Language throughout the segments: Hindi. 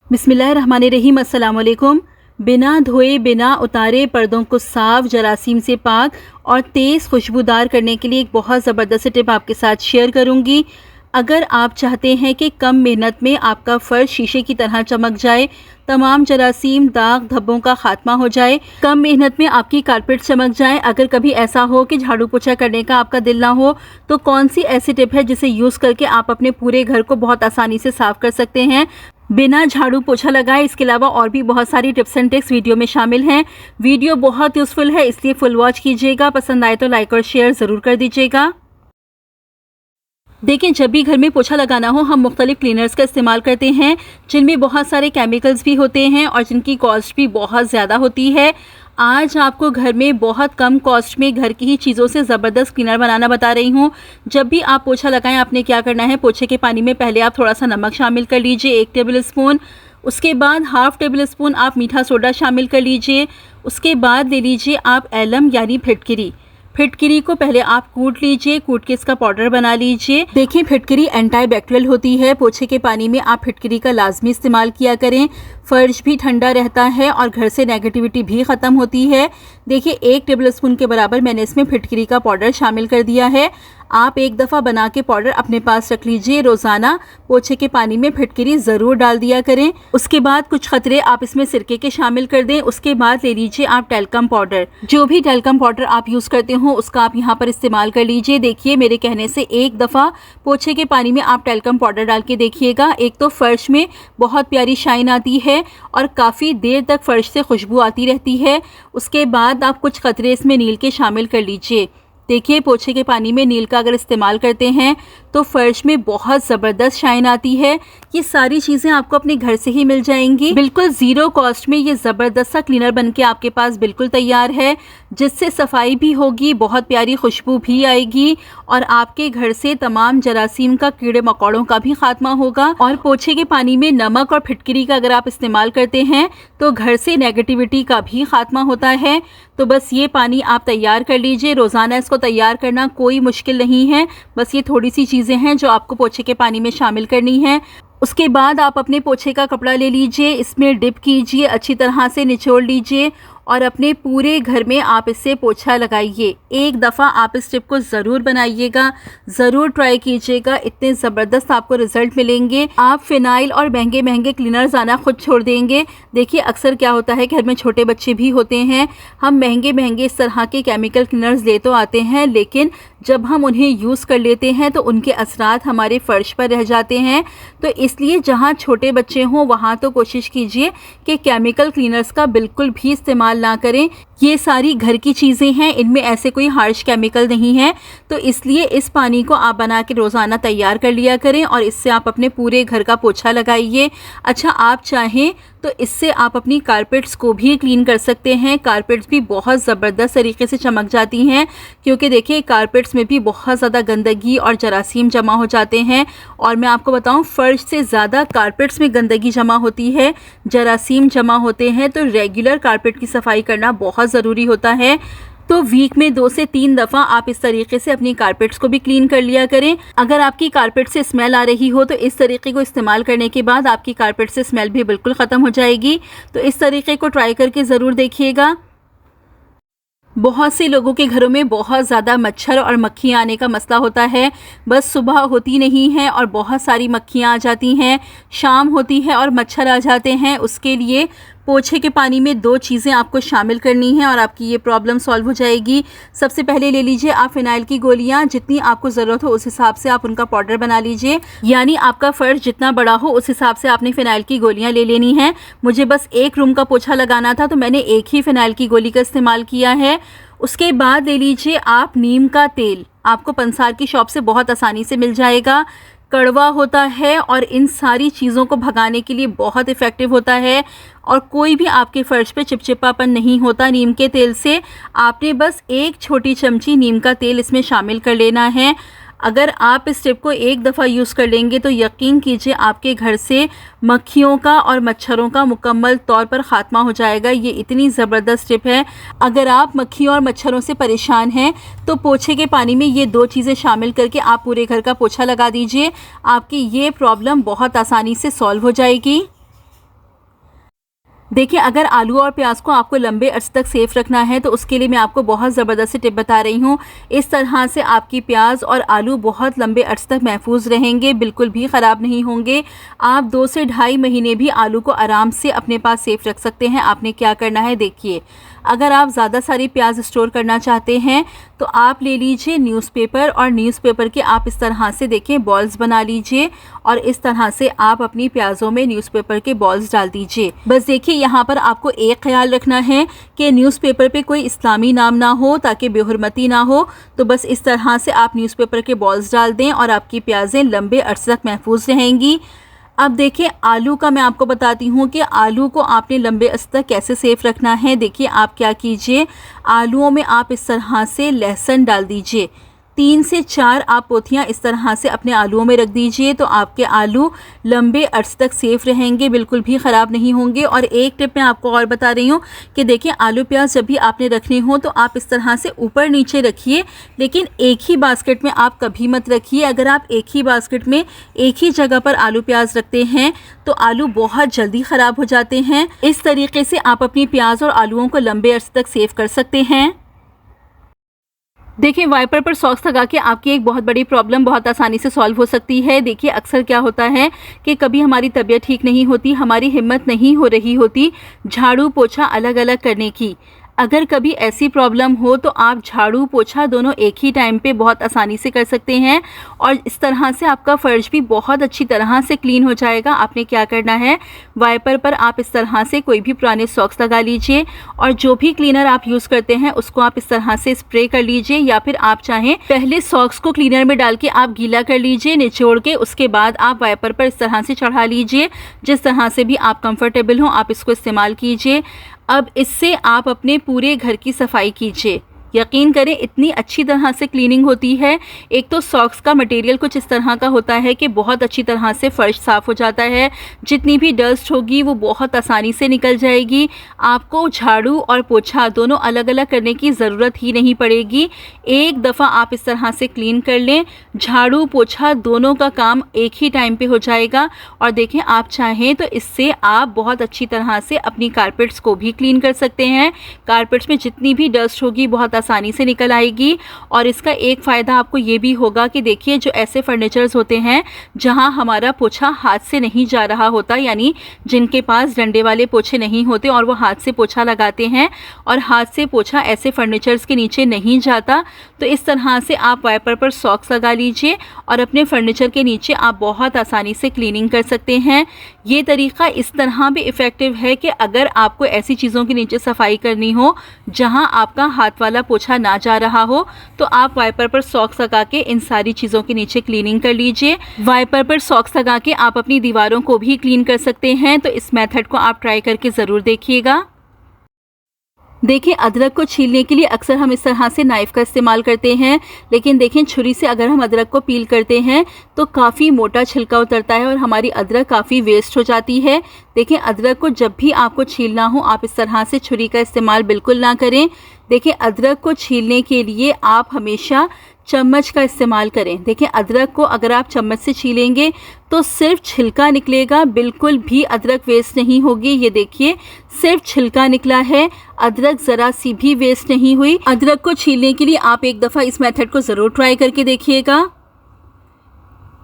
बिस्मिल्लाहिर्रहमानिर्रहीम। अस्सलाम वालेकुम। बिना धोए बिना उतारे पर्दों को साफ़, जरासीम से पाक और तेज़ खुशबूदार करने के लिए एक बहुत ज़बरदस्त टिप आपके साथ शेयर करूंगी। अगर आप चाहते हैं कि कम मेहनत में आपका फ़र्श शीशे की तरह चमक जाए, तमाम जरासीम, दाग, धब्बों का खात्मा हो जाए, कम मेहनत में आपकी कारपेट चमक जाए, अगर कभी ऐसा हो कि झाड़ू पोछा करने का आपका दिल ना हो, तो कौन सी ऐसी टिप है जिसे यूज़ करके आप अपने पूरे घर को बहुत आसानी से साफ़ कर सकते हैं बिना झाड़ू पोछा लगाए। इसके अलावा और भी बहुत सारी टिप्स एंड ट्रिक्स वीडियो में शामिल हैं। वीडियो बहुत यूज़फुल है, इसलिए फुल वॉच कीजिएगा। पसंद आए तो लाइक और शेयर ज़रूर कर दीजिएगा। देखिए, जब भी घर में पोछा लगाना हो, हम मुख्तलिफ क्लीनर्स का इस्तेमाल करते हैं जिनमें बहुत सारे केमिकल्स भी होते हैं और जिनकी कॉस्ट भी बहुत ज़्यादा होती है। आज आपको घर में बहुत कम कॉस्ट में घर की ही चीज़ों से ज़बरदस्त क्लीनर बनाना बता रही हूँ। जब भी आप पोछा लगाएं, आपने क्या करना है, पोछे के पानी में पहले आप थोड़ा सा नमक शामिल कर लीजिए, 1 टेबल स्पून। उसके बाद हाफ़ टेबल स्पून आप मीठा सोडा शामिल कर लीजिए। उसके बाद ले लीजिए आप एलम यानी फिटकिरी। फिटकिरी को पहले आप कूट लीजिए, कूट के इसका पाउडर बना लीजिए। देखिए, फिटकिरी एंटीबैक्टीरियल होती है। पोछे के पानी में आप फिटकिरी का लाजमी इस्तेमाल किया करें। फर्श भी ठंडा रहता है और घर से नेगेटिविटी भी ख़त्म होती है। देखिए, 1 टेबल स्पून के बराबर मैंने इसमें फिटकिरी का पाउडर शामिल कर दिया है। आप एक दफ़ा बना के पाउडर अपने पास रख लीजिए। रोज़ाना पोछे के पानी में फिटकिरी ज़रूर डाल दिया करें। उसके बाद कुछ ख़तरे आप इसमें सिरके के शामिल कर दें। उसके बाद ले लीजिए आप टेल्कम पाउडर। जो भी टेल्कम पाउडर आप यूज़ करते हो उसका आप यहाँ पर इस्तेमाल कर लीजिए। देखिए, मेरे कहने से एक दफ़ा पोछे के पानी में आप टेल्कम पाउडर डाल के देखिएगा। एक तो फ़र्श में बहुत प्यारी शाइन आती है और काफ़ी देर तक फ़र्श से खुशबू आती रहती है। उसके बाद आप कुछ क़तरे इसमें नील के शामिल कर लीजिए। देखिए, पोछे के पानी में नील का अगर इस्तेमाल करते हैं तो फ़र्श में बहुत ज़बरदस्त शाइन आती है। ये सारी चीज़ें आपको अपने घर से ही मिल जाएंगी, बिल्कुल ज़ीरो कॉस्ट में। ये ज़बरदस्त सा क्लीनर बनके आपके पास बिल्कुल तैयार है, जिससे सफाई भी होगी, बहुत प्यारी खुशबू भी आएगी और आपके घर से तमाम जरासीम का, कीड़े मकोड़ों का भी खात्मा होगा। और पोछे के पानी में नमक और फिटकिरी का अगर आप इस्तेमाल करते हैं तो घर से नेगेटिविटी का भी खात्मा होता है। तो बस ये पानी आप तैयार कर लीजिए। रोज़ाना इसको तैयार करना कोई मुश्किल नहीं है, बस ये थोड़ी सी चीज़ें हैं जो आपको पोछे के पानी में शामिल करनी है। उसके बाद आप अपने पोछे का कपड़ा ले लीजिए, इसमें डिप कीजिए, अच्छी तरह से निचोड़ लीजिए और अपने पूरे घर में आप इससे पोछा लगाइए। एक दफ़ा आप इस टिप को ज़रूर बनाइएगा, ज़रूर ट्राई कीजिएगा, इतने ज़बरदस्त आपको रिज़ल्ट मिलेंगे। आप फ़िनाइल और महंगे महंगे क्लीनर्स आना खुद छोड़ देंगे। देखिए, अक्सर क्या होता है, घर में छोटे बच्चे भी होते हैं। हम महंगे महंगे इस तरह के केमिकल क्लीनर्स ले तो आते हैं, लेकिन जब हम उन्हें यूज़ कर लेते हैं तो उनके असरात हमारे फ़र्श पर रह जाते हैं। तो इसलिए जहाँ छोटे बच्चे हों वहाँ तो कोशिश कीजिए कि केमिकल क्लीनर्स का बिल्कुल भी इस्तेमाल ना करें। ये सारी घर की चीज़ें हैं, इनमें ऐसे कोई हार्श केमिकल नहीं है। तो इसलिए इस पानी को आप बना के रोज़ाना तैयार कर लिया करें और इससे आप अपने पूरे घर का पोछा लगाइए। अच्छा, आप चाहें तो इससे आप अपनी कारपेट्स को भी क्लीन कर सकते हैं। कारपेट्स भी बहुत ज़बरदस्त तरीके से चमक जाती हैं, क्योंकि देखिए, कारपेट्स में भी बहुत ज़्यादा गंदगी और जरासीम जमा हो जाते हैं। और मैं आपको बताऊं, फ़र्श से ज़्यादा कारपेट्स में गंदगी जमा होती है, जरासीम जमा होते हैं। तो रेगुलर कारपेट की सफाई करना बहुत ज़रूरी होता है। तो वीक में 2 से 3 दफ़ा आप इस तरीके से अपनी कारपेट्स को भी क्लीन कर लिया करें। अगर आपकी कारपेट से स्मेल आ रही हो तो इस तरीके को इस्तेमाल करने के बाद आपकी कारपेट से स्मेल भी बिल्कुल ख़त्म हो जाएगी। तो इस तरीके को ट्राई करके ज़रूर देखिएगा। बहुत से लोगों के घरों में बहुत ज़्यादा मच्छर और मक्खियाँ आने का मसला होता है। बस सुबह होती नहीं है और बहुत सारी मक्खियाँ आ जाती हैं, शाम होती है और मच्छर आ जाते हैं। उसके लिए पोछे के पानी में 2 चीज़ें आपको शामिल करनी है और आपकी ये प्रॉब्लम सॉल्व हो जाएगी। सबसे पहले ले लीजिए आप फ़िनाइल की गोलियाँ, जितनी आपको ज़रूरत हो उस हिसाब से आप उनका पाउडर बना लीजिए। यानी आपका फ़र्श जितना बड़ा हो उस हिसाब से आपने फ़िनाइल की गोलियाँ ले लेनी है। मुझे बस 1 रूम का पोछा लगाना था तो मैंने 1 ही फ़िनाइल की गोली का इस्तेमाल किया है। उसके बाद ले लीजिए आप नीम का तेल। आपको पंसार की शॉप से बहुत आसानी से मिल जाएगा। कड़वा होता है और इन सारी चीज़ों को भगाने के लिए बहुत इफ़ेक्टिव होता है और कोई भी आपके फ़र्श पे चिपचिपापन नहीं होता नीम के तेल से। आपने बस 1 छोटी चमची नीम का तेल इसमें शामिल कर लेना है। अगर आप इस टिप को एक दफ़ा यूज़ कर लेंगे तो यकीन कीजिए आपके घर से मक्खियों का और मच्छरों का मुकम्मल तौर पर ख़ात्मा हो जाएगा। ये इतनी ज़बरदस्त टिप है। अगर आप मक्खियों और मच्छरों से परेशान हैं तो पोछे के पानी में ये 2 चीज़ें शामिल करके आप पूरे घर का पोछा लगा दीजिए। आपकी ये प्रॉब्लम बहुत आसानी से सॉल्व हो जाएगी। देखिए, अगर आलू और प्याज को आपको लंबे अर्से तक सेफ़ रखना है तो उसके लिए मैं आपको बहुत ज़बरदस्त टिप बता रही हूँ। इस तरह से आपकी प्याज और आलू बहुत लंबे अर्से तक महफूज रहेंगे, बिल्कुल भी ख़राब नहीं होंगे। आप 2 से ढाई महीने भी आलू को आराम से अपने पास सेफ़ रख सकते हैं। आपने क्या करना है, देखिए, अगर आप ज़्यादा सारी प्याज स्टोर करना चाहते हैं तो आप ले लीजिए न्यूज़पेपर, और न्यूज़पेपर के आप इस तरह से देखिए बॉल्स बना लीजिए और इस तरह से आप अपनी प्याज़ों में न्यूज़पेपर के बॉल्स डाल दीजिए। बस देखिए, यहाँ पर आपको एक ख्याल रखना है कि न्यूज़पेपर पे कोई इस्लामी नाम ना हो ताकि बेहुरमती ना हो। तो बस इस तरह से आप न्यूज़पेपर के बॉल्स डाल दें और आपकी प्याज़ें लंबे अरसे तक महफूज रहेंगी। अब देखिए, आलू का मैं आपको बताती हूँ कि आलू को आपने लंबे अरसे तक कैसे सेफ़ रखना है। देखिए, आप क्या कीजिए, आलूओं में आप इस तरह से लहसुन डाल दीजिए। 3 से 4 आप पोथियाँ इस तरह से अपने आलूओं में रख दीजिए, तो आपके आलू लंबे अरसे तक सेफ़ रहेंगे, बिल्कुल भी ख़राब नहीं होंगे। और एक टिप मैं आपको और बता रही हूँ कि देखिए, आलू प्याज जब भी आपने रखने हो तो आप इस तरह से ऊपर नीचे रखिए, लेकिन एक ही बास्केट में आप कभी मत रखिए। अगर आप एक ही बास्केट में एक ही जगह पर आलू प्याज रखते हैं तो आलू बहुत जल्दी ख़राब हो जाते हैं। इस तरीके से आप अपनी प्याज और आलूओं को लंबे अरसे तक सेव कर सकते हैं। देखिए, वाइपर पर सॉक्स लगा के आपकी एक बहुत बड़ी प्रॉब्लम बहुत आसानी से सॉल्व हो सकती है। देखिए, अक्सर क्या होता है कि कभी हमारी तबीयत ठीक नहीं होती, हमारी हिम्मत नहीं हो रही होती झाड़ू पोछा अलग अलग करने की। अगर कभी ऐसी प्रॉब्लम हो तो आप झाड़ू पोछा दोनों एक ही टाइम पे बहुत आसानी से कर सकते हैं और इस तरह से आपका फ़र्श भी बहुत अच्छी तरह से क्लीन हो जाएगा। आपने क्या करना है, वाइपर पर आप इस तरह से कोई भी पुराने सॉक्स लगा लीजिए और जो भी क्लीनर आप यूज़ करते हैं उसको आप इस तरह से स्प्रे कर लीजिए, या फिर आप चाहें पहले सॉक्स को क्लीनर में डाल के आप गीला कर लीजिए निचोड़ के, उसके बाद आप वाइपर पर इस तरह से चढ़ा लीजिए। जिस तरह से भी आप कंफर्टेबल हो आप इसको इस्तेमाल कीजिए। अब इससे आप अपने पूरे घर की सफाई कीजिए, यकीन करें इतनी अच्छी तरह से क्लीनिंग होती है। एक तो सॉक्स का मटेरियल कुछ इस तरह का होता है कि बहुत अच्छी तरह से फ़र्श साफ़ हो जाता है, जितनी भी डस्ट होगी वो बहुत आसानी से निकल जाएगी। आपको झाड़ू और पोछा दोनों अलग अलग करने की ज़रूरत ही नहीं पड़ेगी। एक दफ़ा आप इस तरह से क्लीन कर लें, झाड़ू पोछा दोनों का काम एक ही टाइम पे हो जाएगा। और देखें, आप चाहें तो इससे आप बहुत अच्छी तरह से अपनी कारपेट्स को भी क्लीन कर सकते हैं। कारपेट्स में जितनी भी डस्ट होगी बहुत आसानी से निकल आएगी। और इसका एक फ़ायदा आपको ये भी होगा कि देखिए, जो ऐसे फर्नीचर्स होते हैं जहां हमारा पोछा हाथ से नहीं जा रहा होता, यानी जिनके पास डंडे वाले पोछे नहीं होते और वो हाथ से पोछा लगाते हैं और हाथ से पोछा ऐसे फर्नीचर्स के नीचे नहीं जाता, तो इस तरह से आप वाइपर पर सॉक्स लगा लीजिए और अपने फर्नीचर के नीचे आप बहुत आसानी से क्लीनिंग कर सकते हैं। ये तरीका इस तरह भी इफ़ेक्टिव है कि अगर आपको ऐसी चीज़ों के नीचे सफाई करनी हो जहां आपका हाथ वाला पोछा ना जा रहा हो, तो आप वाइपर पर सॉक्स लगा के इन सारी चीज़ों के नीचे क्लीनिंग कर लीजिए। वाइपर पर सॉक्स लगा के आप अपनी दीवारों को भी क्लीन कर सकते हैं। तो इस मेथड को आप ट्राई करके ज़रूर देखिएगा। देखिए, अदरक को छीलने के लिए अक्सर हम इस तरह से नाइफ़ का इस्तेमाल करते हैं, लेकिन देखें, छुरी से अगर हम अदरक को पील करते हैं तो काफ़ी मोटा छिलका उतरता है और हमारी अदरक काफ़ी वेस्ट हो जाती है। देखें, अदरक को जब भी आपको छीलना हो आप इस तरह से छुरी का इस्तेमाल बिल्कुल ना करें। देखिए, अदरक को छीलने के लिए आप हमेशा चम्मच का इस्तेमाल करें। देखिए, अदरक को अगर आप चम्मच से छीलेंगे तो सिर्फ छिलका निकलेगा, बिल्कुल भी अदरक वेस्ट नहीं होगी। ये देखिए, सिर्फ छिलका निकला है, अदरक ज़रा सी भी वेस्ट नहीं हुई। अदरक को छीलने के लिए आप एक दफ़ा इस मेथड को ज़रूर ट्राई करके देखिएगा।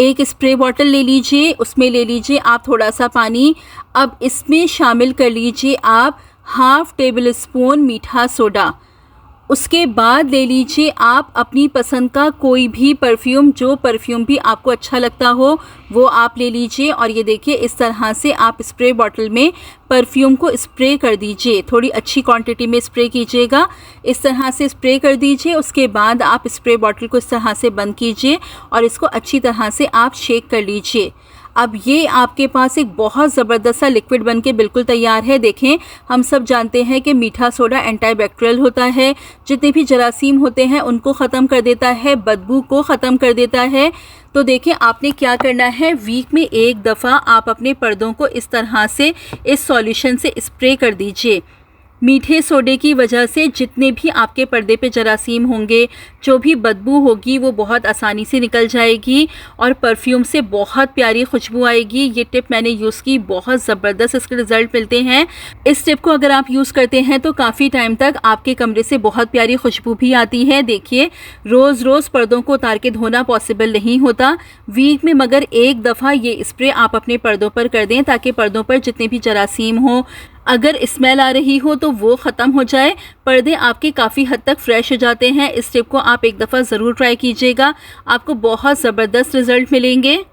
एक स्प्रे बॉटल ले लीजिए, उसमें ले लीजिए आप थोड़ा सा पानी। अब इसमें शामिल कर लीजिए आप हाफ़ टेबल स्पून मीठा सोडा। उसके बाद ले लीजिए आप अपनी पसंद का कोई भी परफ्यूम, जो परफ्यूम भी आपको अच्छा लगता हो वो आप ले लीजिए। और ये देखिए, इस तरह से आप स्प्रे बॉटल में परफ्यूम को स्प्रे कर दीजिए। थोड़ी अच्छी क्वांटिटी में स्प्रे कीजिएगा, इस तरह से स्प्रे कर दीजिए। उसके बाद आप स्प्रे बॉटल को इस तरह से बंद कीजिए और इसको अच्छी तरह से आप शेक कर लीजिए। अब ये आपके पास एक बहुत ज़बरदस्त सा लिक्विड बन के बिल्कुल तैयार है। देखें, हम सब जानते हैं कि मीठा सोडा एंटीबैक्टीरियल होता है, जितने भी जरासीम होते हैं उनको ख़त्म कर देता है, बदबू को ख़त्म कर देता है। तो देखें, आपने क्या करना है, वीक में एक दफ़ा आप अपने पर्दों को इस तरह से इस सॉल्यूशन से स्प्रे कर दीजिए। मीठे सोडे की वजह से जितने भी आपके पर्दे पे जरासीम होंगे, जो भी बदबू होगी वो बहुत आसानी से निकल जाएगी और परफ्यूम से बहुत प्यारी खुशबू आएगी। ये टिप मैंने यूज़ की, बहुत ज़बरदस्त इसके रिज़ल्ट मिलते हैं। इस टिप को अगर आप यूज़ करते हैं तो काफ़ी टाइम तक आपके कमरे से बहुत प्यारी खुशबू भी आती है। देखिए, रोज़ रोज़ पर्दों को उतार के धोना पॉसिबल नहीं होता। वीक में मगर एक दफ़ा ये स्प्रे आप अपने पर्दों पर कर दें ताकि पर्दों पर जितने भी जरासीम हो, अगर स्मेल आ रही हो तो वो ख़त्म हो जाए। पर्दे आपके काफ़ी हद तक फ्रेश हो जाते हैं। इस टिप को आप एक दफ़ा ज़रूर ट्राई कीजिएगा, आपको बहुत ज़बरदस्त रिज़ल्ट मिलेंगे।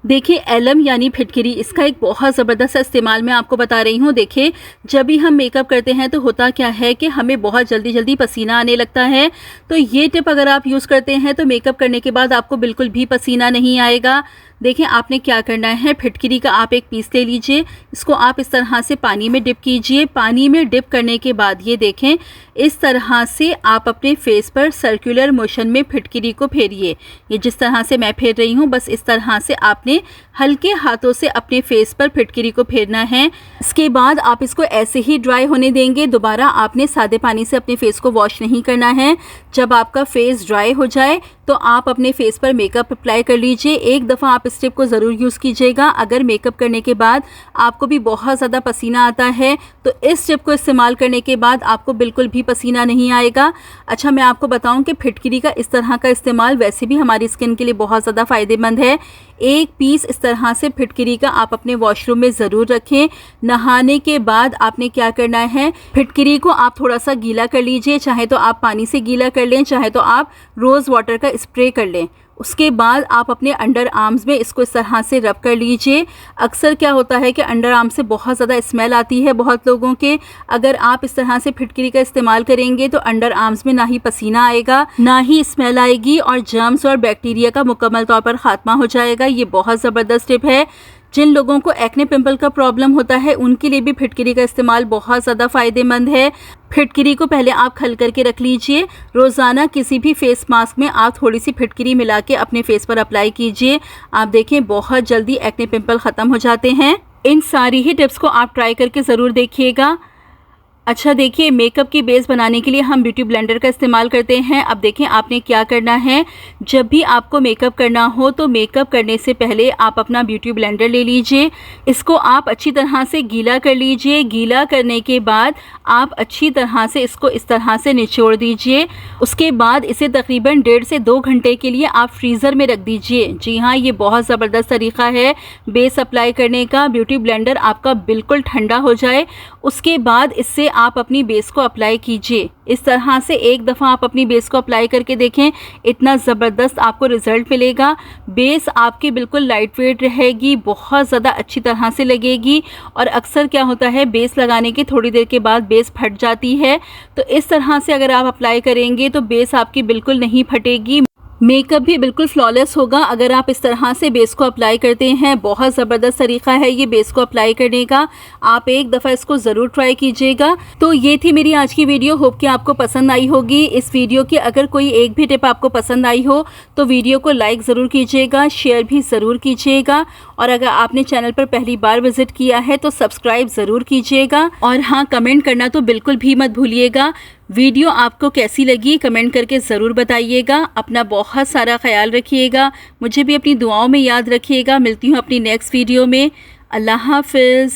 देखिए, एलम यानी फिटकिरी, इसका एक बहुत ज़बरदस्त इस्तेमाल मैं आपको बता रही हूँ। देखिए, जब भी हम मेकअप करते हैं तो होता क्या है कि हमें बहुत जल्दी जल्दी पसीना आने लगता है। तो ये टिप अगर आप यूज़ करते हैं तो मेकअप करने के बाद आपको बिल्कुल भी पसीना नहीं आएगा। देखिए, आपने क्या करना है, फिटकिरी का आप एक पीस ले लीजिए, इसको आप इस तरह से पानी में डिप कीजिए। पानी में डिप करने के बाद ये देखें, इस तरह से आप अपने फेस पर सर्कुलर मोशन में फिटकिरी को फेरिए। ये जिस तरह से मैं फेर रही हूँ, बस इस तरह से आपने हल्के हाथों से अपने फेस पर फिटकिरी को फेरना है। इसके बाद आप इसको ऐसे ही ड्राई होने देंगे। दोबारा आपने सादे पानी से अपने फेस को वॉश नहीं करना है। जब आपका फेस ड्राई हो जाए तो आप अपने फेस पर मेकअप अप्लाई कर लीजिए। एक दफ़ा आप इस टिप को ज़रूर यूज़ कीजिएगा। अगर मेकअप करने के बाद आपको भी बहुत ज़्यादा पसीना आता है तो इस टिप को इस्तेमाल करने के बाद आपको बिल्कुल भी पसीना नहीं आएगा। अच्छा, मैं आपको बताऊं कि फिटकिरी का इस तरह का इस्तेमाल वैसे भी हमारी स्किन के लिए बहुत ज़्यादा फ़ायदेमंद है। एक पीस इस तरह से फिटकिरी का आप अपने वॉशरूम में ज़रूर रखें। नहाने के बाद आपने क्या करना है, फिटकिरी को आप थोड़ा सा गीला कर लीजिए, चाहे तो आप पानी से गीला कर लें, चाहे तो आप रोज़ वाटर का स्प्रे कर लें। उसके बाद आप अपने अंडर आर्म्स में इसको इस तरह से रब कर लीजिए। अक्सर क्या होता है कि अंडर आर्म से बहुत ज़्यादा स्मेल आती है बहुत लोगों के। अगर आप इस तरह से फिटकिरी का इस्तेमाल करेंगे तो अंडर आर्म्स में ना ही पसीना आएगा, ना ही स्मेल आएगी और जर्म्स और बैक्टीरिया का मुकम्मल तौर पर ख़ात्मा हो जाएगा। ये बहुत ज़बरदस्त टिप है। जिन लोगों को एक्ने पिंपल का प्रॉब्लम होता है उनके लिए भी फिटकिरी का इस्तेमाल बहुत ज़्यादा फ़ायदेमंद है। फिटकिरी को पहले आप खल करके रख लीजिए। रोज़ाना किसी भी फेस मास्क में आप थोड़ी सी फिटकिरी मिला के अपने फेस पर अप्लाई कीजिए। आप देखें, बहुत जल्दी एक्ने पिंपल ख़त्म हो जाते हैं। इन सारी ही टिप्स को आप ट्राई करके ज़रूर देखिएगा। अच्छा, देखिए, मेकअप की बेस बनाने के लिए हम ब्यूटी ब्लेंडर का इस्तेमाल करते हैं। अब देखें, आपने क्या करना है, जब भी आपको मेकअप करना हो तो मेकअप करने से पहले आप अपना ब्यूटी ब्लेंडर ले लीजिए। इसको आप अच्छी तरह से गीला कर लीजिए। गीला करने के बाद आप अच्छी तरह से इसको इस तरह से निचोड़ दीजिए। उसके बाद इसे तकरीबन 1.5 से 2 घंटे के लिए आप फ्रीज़र में रख दीजिए। जी हाँ, ये बहुत ज़बरदस्त तरीका है बेस अप्लाई करने का। ब्यूटी ब्लेंडर आपका बिल्कुल ठंडा हो जाए, उसके बाद इससे आप अपनी बेस को अप्लाई कीजिए। इस तरह से एक दफ़ा आप अपनी बेस को अप्लाई करके देखें, इतना ज़बरदस्त आपको रिज़ल्ट मिलेगा। बेस आपकी बिल्कुल लाइट वेट रहेगी, बहुत ज़्यादा अच्छी तरह से लगेगी। और अक्सर क्या होता है, बेस लगाने के थोड़ी देर के बाद बेस फट जाती है। तो इस तरह से अगर आप अप्लाई करेंगे तो बेस आपकी बिल्कुल नहीं फटेगी, मेकअप भी बिल्कुल फ्लॉलेस होगा अगर आप इस तरह से बेस को अप्लाई करते हैं। बहुत ज़बरदस्त तरीका है ये बेस को अप्लाई करने का, आप एक दफ़ा इसको ज़रूर ट्राई कीजिएगा। तो ये थी मेरी आज की वीडियो, होप कि आपको पसंद आई होगी। इस वीडियो की अगर कोई एक भी टिप आपको पसंद आई हो तो वीडियो को लाइक ज़रूर कीजिएगा, शेयर भी ज़रूर कीजिएगा। और अगर आपने चैनल पर पहली बार विज़िट किया है तो सब्सक्राइब ज़रूर कीजिएगा। और हाँ, कमेंट करना तो बिल्कुल भी मत भूलिएगा। वीडियो आपको कैसी लगी कमेंट करके ज़रूर बताइएगा। अपना बहुत सारा ख्याल रखिएगा, मुझे भी अपनी दुआओं में याद रखिएगा। मिलती हूँ अपनी नेक्स्ट वीडियो में। अल्लाह हाफ़िज़।